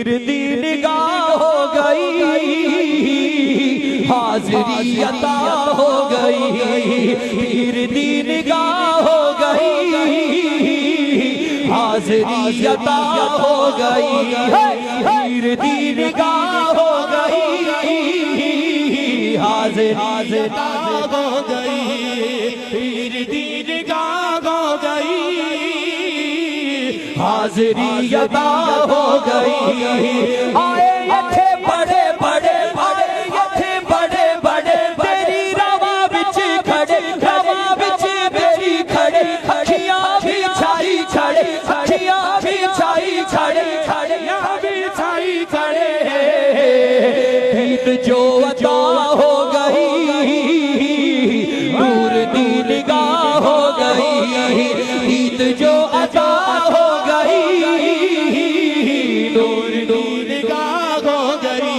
पीर दी निगाह हो गई, हाज़िरी अता हो गई, पीर दी निगाह हो गई, हाज़िरी अता हो गई, पीर दी निगाह हो गई, हाज़िरी अता हो गई, पीर दी निगाह हो गई, हाज़िरी अता हो गई। आए इत्थे बड़े बड़े बड़े, इत्थे बड़े बड़े तेरी रवा विच खड़े, रवा विच मेरी खड़े, खड़ियां भी छाई छड़े, खड़ियां भी छाई छड़े, खड़ियां भी छाई खड़े, ईद जो अता हो गई, नूर दी निगाह हो गई, ईद जो अता हो गई, नूर दी निगाह हो गई,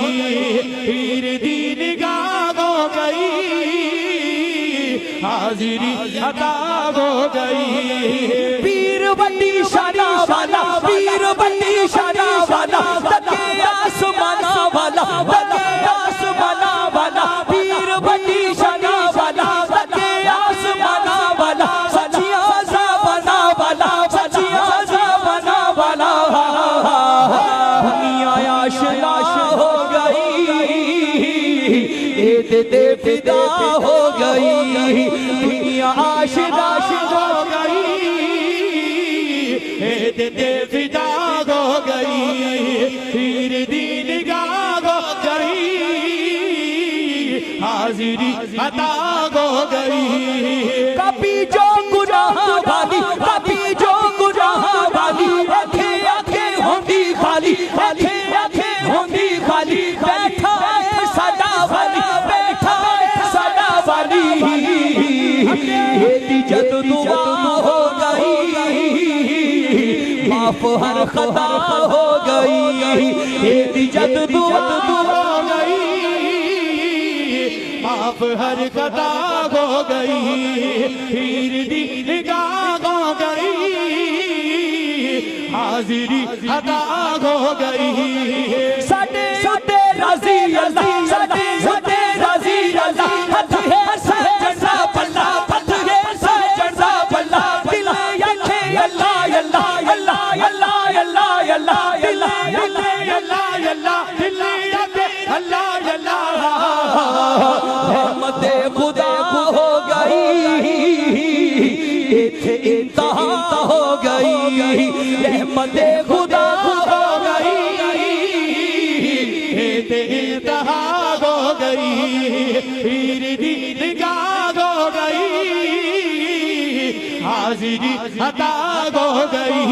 पीर दी निगाह हो गई, हाज़िरी अता हो गई। पीर बड़ी शाना वाला, पीर बड़ी शाना वाला, तके आसमाना वाला, तके आसमाना वाला, पीर बड़ी शाना वाला, तके आसमाना वाला, सचिया ज़बाना वाला, सचिया ज़बाना वाला, दुनिया आशिना हो गई, ईद दे फिदा हो गई, दुनिया आशिना हो गई, ईद दे फिदा हो गई, पीर दी निगाह हो गई, हाज़िरी अता हो गई। कभी जो गुनाह वाली, कभी जो गुनाह वाली, आंखें आंखें होंदी खाली, आंखें आंखें होंदी खाली, बैठा है सदा वाली, बैठा है सदा वाली, ये जद दुआ हो गई, माफ हर खता हो गई, ये जद दुआ हो गई, माफ हर खता हो गई, पीर दी निगाह हो गई, हाज़िरी अता हो गई। साडे साडे राज़ी अल्लाह, साडे साडे राज़ी अल्लाह, हथ है सजन दा पल्ला, हथ है सजन दा पल्ला, दिल आखे अल्लाह अल्लाह अल्लाह अल्लाह अल्लाह अल्लाह, दिल आखे अल्लाह अल्लाह, दिल आखे अल्लाह अल्लाह, रहमत खुदा हो गई, इत्थे इंतहा हो गई, रहमत खुदा हो गई, इत्थे इंतहा हो गई, पीर दी निगाह हो गई, हाज़िरी अता हो गई।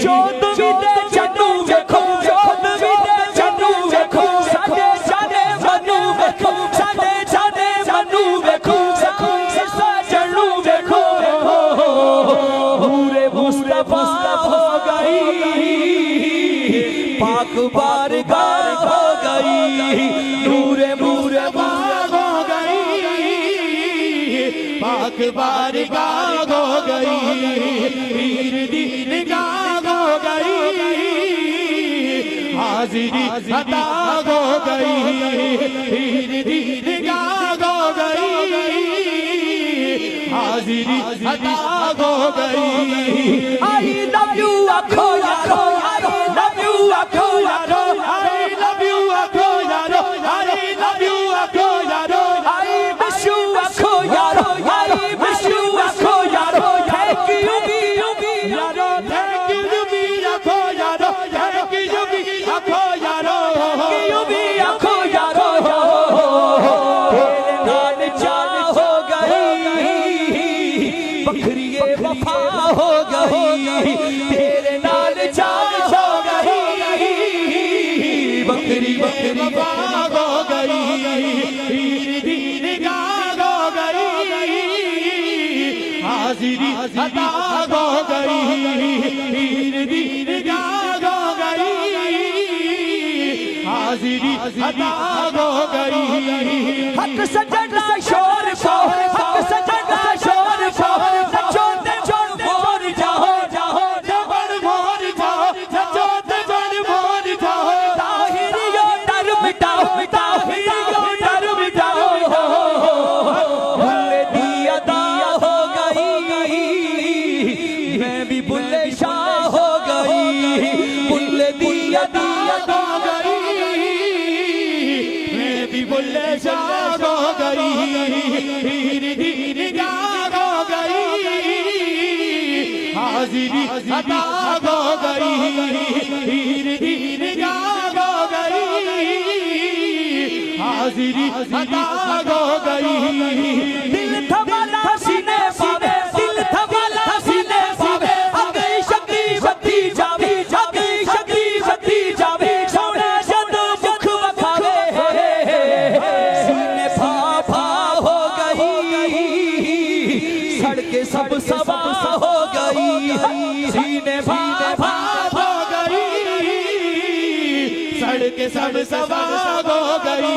चौद विदे चन्नू वेखो, चौद विदे चन्नू वेखो, साडे जाने मनु वेखो, साडे जाने मनु वेखो, सजनू वेखो, नूरे मुस्तफा हो गई, पाक बारगाह हो गई, नूरे मुस्तफा हो गई, पाक बारगाह हो गई, पीर दी निगाह हो गई, हाज़िरी अता हो गई, पीर दी निगाह हो गई, हाज़िरी अता हो गई। I love you आखो यारो, I love you आखो यारो, I love you आखो यारो, I love you आखो यारो, I miss you आखो यारो, I miss you आखो यारो, thank you भी यारो, thank you भी आखो यारो, thank you भी आखो यारो, thank you भी आखो यारो, तेरे नाल चाह हो गई, बखरिए वफा हो गई, तेरे नाल चाह हो गई, बकरी बकरी वफा हो गई, पीर दी निगाह हो गई, हाज़िरी अता हो गई, पीर दी निगाह हो गई, हाज़िरी अता हो गई। हक सजना शोर को, हक सजना शोर को, नचोते जोड़ मोर जाओ, जाओ जबर मोर जाओ, नचोते जोड़ मोर जाओ, बुल्ले दिया दिया हो गई, मैं भी बुल्ले शाह हो गई, धीरे धीरे गाग हो गई, हाजिरी अता हो गई, धीरे धीरे गाग हो गई, हाजिरी अता हो गई। दिल थमाला सीने पावे, दिल थमाला सीने पावे, अगे शक्ति बत्ती जावे, अगे शक्ति बत्ती जावे, सोने जद मुख बखावे, सीने फा हो गई, सड़के सब सवा हो गई, सीने फा हो गई, सड़के सब सवा हो गई,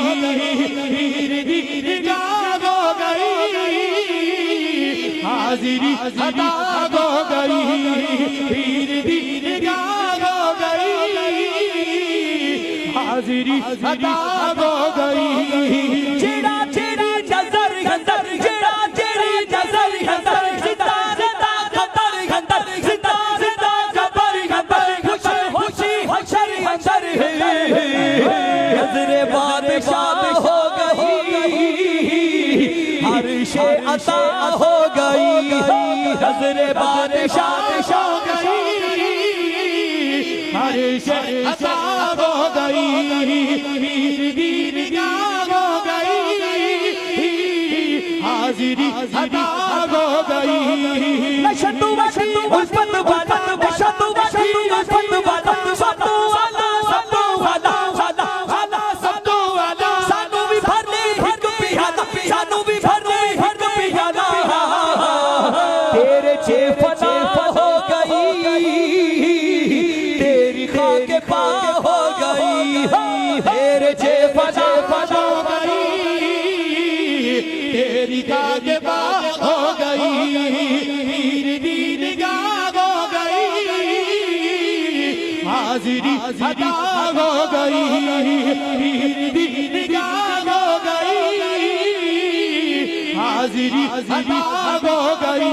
धीरे धीरे गाग हो गई, हाजिरी अता हो गई, धीरे धीरे गाग हो गई, हाजिरी अता हो गई। चिड़ा चिड़ी नजर अंदर, चिड़ा चिड़ी नजर अंदर, जिंदा जिंदा खतर अंदर, जिंदा जिंदा खबर अंदर, खुशी खुशी हशर अंदर, नजरे बादशाह हो गई, अर्शे अता हो गई, नजरे बादशाह हो गई, अर्शे अता हो गई, धीरे धीरे गाग हो गई, हाजिरी अता हो गई। नशतु वशी उल्फत वाला, नशतु वशी उल्फत वाला, सतु वाला सतु वाला वाला वाला सतु वाला, सानू भी भरने हिक पियाला, सानू भी भरने हिक पियाला, तेरे चे फना हो गई, तेरी खाके पा हो गई, तेरे चे फना हो गई, तेरी खाके पा हो गई, धीरे धीरे गाग हो गई, हाजिरी अता हो गई, धीरे धीरे गाग हो गई, हाजिरी अता हो गई।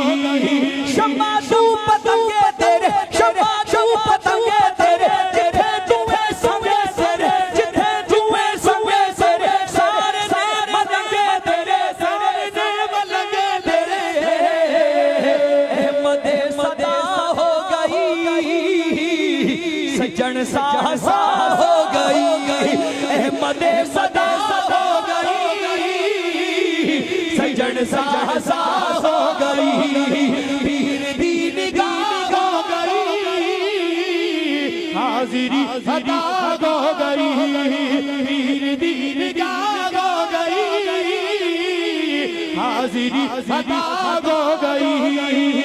शम्मा तू पतंगे तेरे, शम्मा तू पतंगे तेरे, जिथे तुए संगे तेरे, जिथे तुए संगे तेरे, सारे ने मलंगे तेरे, सारे ने मलंगे तेरे, अहमदे सदा हो गई, सजन साहसा हो गई, अहमदे सदा हो गई, सजन साहसा हो गई, धीरे धीरे गाग हो गई, हाजिरी अता हो गई, धीरे धीरे गाग हो गई, हाजिरी अता हो गई।